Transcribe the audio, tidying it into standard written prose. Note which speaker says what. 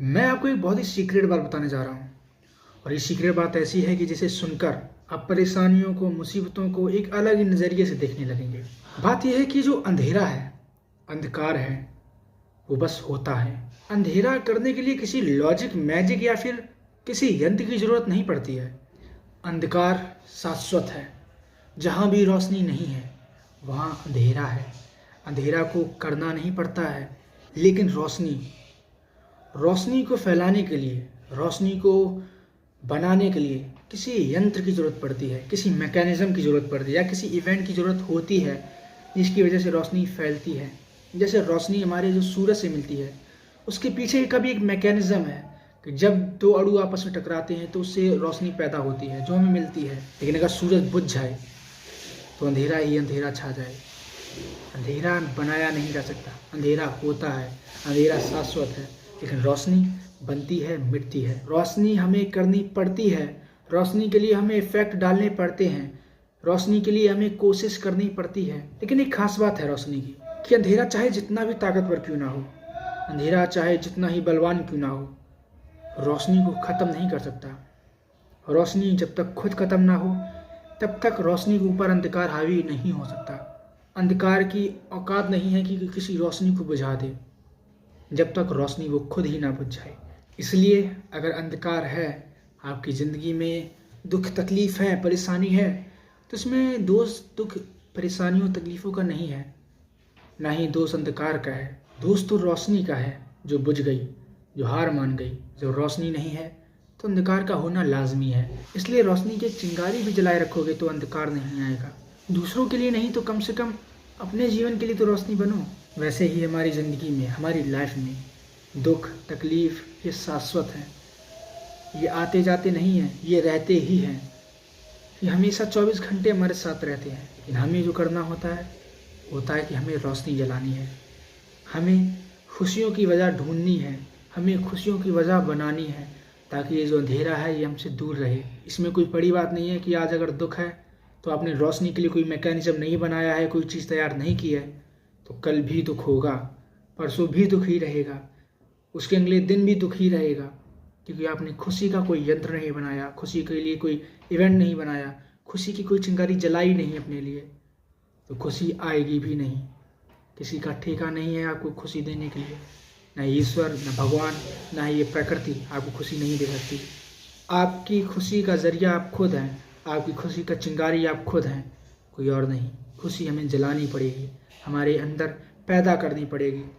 Speaker 1: मैं आपको एक बहुत ही सीक्रेट बात बताने जा रहा हूँ। और ये सीक्रेट बात ऐसी है कि जिसे सुनकर आप परेशानियों को, मुसीबतों को एक अलग ही नज़रिए से देखने लगेंगे। बात यह है कि जो अंधेरा है, अंधकार है, वो बस होता है। अंधेरा करने के लिए किसी लॉजिक, मैजिक या फिर किसी यंत्र की ज़रूरत नहीं पड़ती है। अंधकार शाश्वत है। जहाँ भी रोशनी नहीं है वहाँ अंधेरा है। अंधेरा को करना नहीं पड़ता है, लेकिन रोशनी को फैलाने के लिए, रोशनी को बनाने के लिए किसी यंत्र की ज़रूरत पड़ती है, किसी मैकेनिज़्म की ज़रूरत पड़ती है या किसी इवेंट की ज़रूरत होती है जिसकी वजह से रोशनी फैलती है। जैसे रोशनी हमारे जो सूरज से मिलती है, उसके पीछे का भी एक मैकेनिज़्म है कि जब दो अणु आपस में टकराते हैं तो उससे रोशनी पैदा होती है जो हमें मिलती है। लेकिन अगर सूरज बुझ जाए तो अंधेरा ही अंधेरा छा जाए। अंधेरा बनाया नहीं जा सकता, अंधेरा होता है, अंधेरा शाश्वत है। लेकिन रोशनी बनती है, मिटती है। रोशनी हमें करनी पड़ती है, रोशनी के लिए हमें इफेक्ट डालने पड़ते हैं, रोशनी के लिए हमें कोशिश करनी पड़ती है। लेकिन एक खास बात है रोशनी की कि अंधेरा चाहे जितना भी ताकतवर क्यों ना हो, अंधेरा चाहे जितना ही बलवान क्यों ना हो, रोशनी को ख़त्म नहीं कर सकता। रोशनी जब तक खुद ख़त्म ना हो तब तक रोशनी के ऊपर अंधकार हावी नहीं हो सकता। अंधकार की औकात नहीं है कि किसी रोशनी को बुझा दे जब तक रोशनी वो खुद ही ना बुझ जाए। इसलिए अगर अंधकार है आपकी ज़िंदगी में, दुख तकलीफ़ है, परेशानी है, तो इसमें दोष दुख परेशानियों तकलीफ़ों का नहीं है, ना ही दोष अंधकार का है। दोष तो रोशनी का है जो बुझ गई, जो हार मान गई। जो रोशनी नहीं है तो अंधकार का होना लाजमी है। इसलिए रोशनी की एक चिंगारी भी जलाए रखोगे तो अंधकार नहीं आएगा। दूसरों के लिए नहीं तो कम से कम अपने जीवन के लिए तो रोशनी बनो। वैसे ही हमारी ज़िंदगी में, हमारी लाइफ में दुख तकलीफ़ ये शाश्वत है, ये आते जाते नहीं हैं, ये रहते ही हैं। ये हमेशा 24 घंटे हमारे साथ रहते हैं। लेकिन हमें जो करना होता है कि हमें रोशनी जलानी है, हमें खुशियों की वजह ढूंढनी है, हमें खुशियों की वजह बनानी है, ताकि ये जो अंधेरा है ये हमसे दूर रहे। इसमें कोई बड़ी बात नहीं है कि आज अगर दुख है तो आपने रोशनी के लिए कोई मैकेनिज़्म नहीं बनाया है, कोई चीज़ तैयार नहीं की है, तो कल भी दुख होगा, परसों भी दुख ही रहेगा, उसके अगले दिन भी दुख ही रहेगा, क्योंकि आपने खुशी का कोई यंत्र नहीं बनाया, खुशी के लिए कोई इवेंट नहीं बनाया, खुशी की कोई चिंगारी जलाई नहीं अपने लिए, तो खुशी आएगी भी नहीं। किसी का ठेका नहीं है आपको खुशी देने के लिए, ना ईश्वर, ना भगवान, ना ये प्रकृति आपको खुशी नहीं दे सकती। आपकी खुशी का ज़रिया आप खुद हैं, आपकी खुशी का चिंगारी आप खुद हैं, कोई और नहीं। खुशी हमें जलानी पड़ेगी, हमारे अंदर पैदा करनी पड़ेगी।